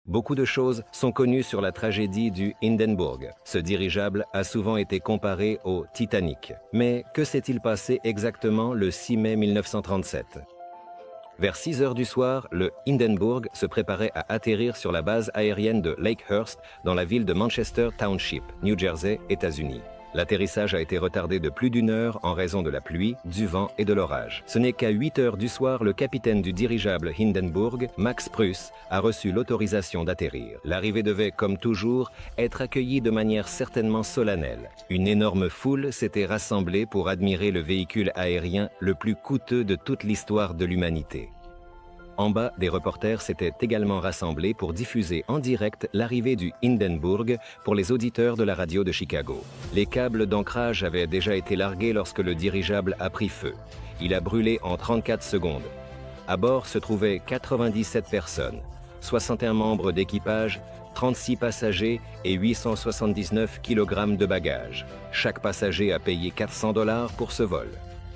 Beaucoup de choses sont connues sur la tragédie du Hindenburg. Ce dirigeable a souvent été comparé au Titanic. Mais que s'est-il passé exactement le 6 mai 1937? Vers 6 heures du soir, le Hindenburg se préparait à atterrir sur la base aérienne de Lakehurst dans la ville de Manchester Township, New Jersey, États-Unis. L'atterrissage a été retardé de plus d'une heure en raison de la pluie, du vent et de l'orage. Ce n'est qu'à 8 heures du soir, le capitaine du dirigeable Hindenburg, Max Pruss, a reçu l'autorisation d'atterrir. L'arrivée devait, comme toujours, être accueillie de manière certainement solennelle. Une énorme foule s'était rassemblée pour admirer le véhicule aérien le plus coûteux de toute l'histoire de l'humanité. En bas, des reporters s'étaient également rassemblés pour diffuser en direct l'arrivée du Hindenburg pour les auditeurs de la radio de Chicago. Les câbles d'ancrage avaient déjà été largués lorsque le dirigeable a pris feu. Il a brûlé en 34 secondes. À bord se trouvaient 97 personnes, 61 membres d'équipage, 36 passagers et 879 kg de bagages. Chaque passager a payé 400 $ pour ce vol.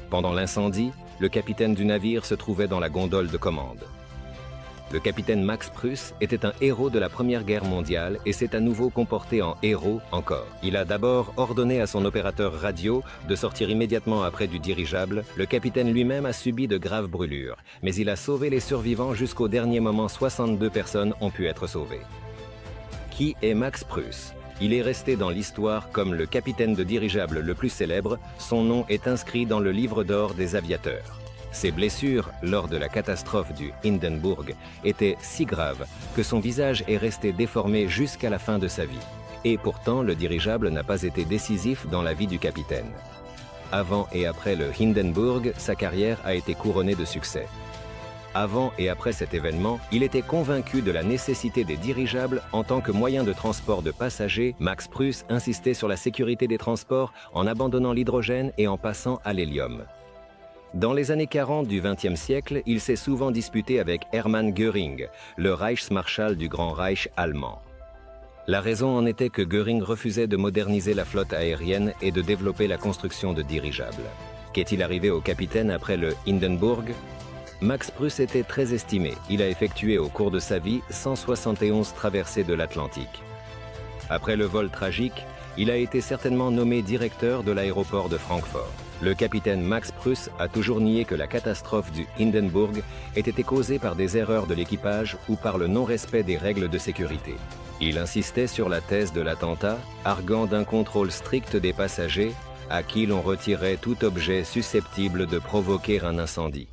Pendant l'incendie, le capitaine du navire se trouvait dans la gondole de commande. Le capitaine Max Pruss était un héros de la Première Guerre mondiale et s'est à nouveau comporté en héros encore. Il a d'abord ordonné à son opérateur radio de sortir immédiatement après du dirigeable. Le capitaine lui-même a subi de graves brûlures, mais il a sauvé les survivants jusqu'au dernier moment. 62 personnes ont pu être sauvées. Qui est Max Pruss? Il est resté dans l'histoire comme le capitaine de dirigeable le plus célèbre. Son nom est inscrit dans le livre d'or des aviateurs. Ses blessures, lors de la catastrophe du Hindenburg, étaient si graves que son visage est resté déformé jusqu'à la fin de sa vie. Et pourtant, le dirigeable n'a pas été décisif dans la vie du capitaine. Avant et après le Hindenburg, sa carrière a été couronnée de succès. Avant et après cet événement, il était convaincu de la nécessité des dirigeables en tant que moyen de transport de passagers. Max Pruss insistait sur la sécurité des transports en abandonnant l'hydrogène et en passant à l'hélium. Dans les années 40 du XXe siècle, il s'est souvent disputé avec Hermann Göring, le Reichsmarschall du Grand Reich allemand. La raison en était que Göring refusait de moderniser la flotte aérienne et de développer la construction de dirigeables. Qu'est-il arrivé au capitaine après le Hindenburg? Max Pruss était très estimé. Il a effectué au cours de sa vie 171 traversées de l'Atlantique. Après le vol tragique, il a été certainement nommé directeur de l'aéroport de Francfort. Le capitaine Max Pruss a toujours nié que la catastrophe du Hindenburg ait été causée par des erreurs de l'équipage ou par le non-respect des règles de sécurité. Il insistait sur la thèse de l'attentat, arguant d'un contrôle strict des passagers à qui l'on retirait tout objet susceptible de provoquer un incendie.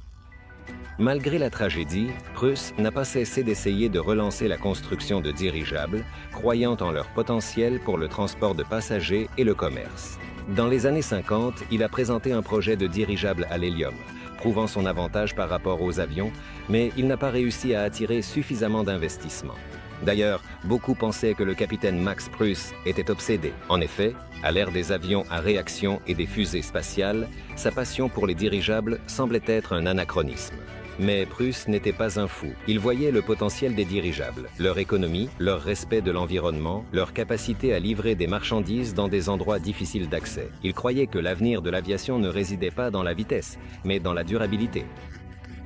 Malgré la tragédie, Pruss n'a pas cessé d'essayer de relancer la construction de dirigeables, croyant en leur potentiel pour le transport de passagers et le commerce. Dans les années 50, il a présenté un projet de dirigeable à l'hélium, prouvant son avantage par rapport aux avions, mais il n'a pas réussi à attirer suffisamment d'investissements. D'ailleurs, beaucoup pensaient que le capitaine Max Pruss était obsédé. En effet, à l'ère des avions à réaction et des fusées spatiales, sa passion pour les dirigeables semblait être un anachronisme. Mais Pruss n'était pas un fou. Il voyait le potentiel des dirigeables, leur économie, leur respect de l'environnement, leur capacité à livrer des marchandises dans des endroits difficiles d'accès. Il croyait que l'avenir de l'aviation ne résidait pas dans la vitesse, mais dans la durabilité.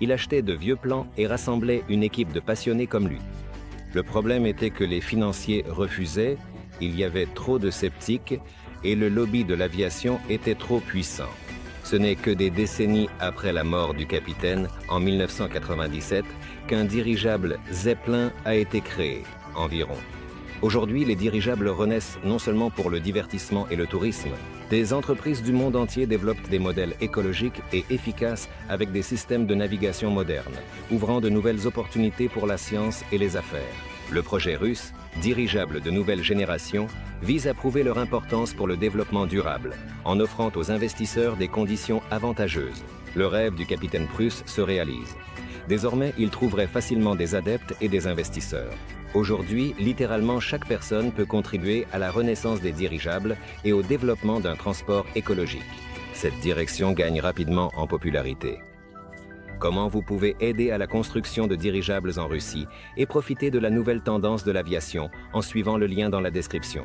Il achetait de vieux plans et rassemblait une équipe de passionnés comme lui. Le problème était que les financiers refusaient, il y avait trop de sceptiques et le lobby de l'aviation était trop puissant. Ce n'est que des décennies après la mort du capitaine, en 1997, qu'un dirigeable Zeppelin a été créé, environ. Aujourd'hui, les dirigeables renaissent non seulement pour le divertissement et le tourisme. Des entreprises du monde entier développent des modèles écologiques et efficaces avec des systèmes de navigation modernes, ouvrant de nouvelles opportunités pour la science et les affaires. Le projet russe, dirigeable de nouvelle génération, vise à prouver leur importance pour le développement durable, en offrant aux investisseurs des conditions avantageuses. Le rêve du capitaine Pruss se réalise. Désormais, il trouverait facilement des adeptes et des investisseurs. Aujourd'hui, littéralement chaque personne peut contribuer à la renaissance des dirigeables et au développement d'un transport écologique. Cette direction gagne rapidement en popularité. Comment vous pouvez aider à la construction de dirigeables en Russie et profiter de la nouvelle tendance de l'aviation en suivant le lien dans la description.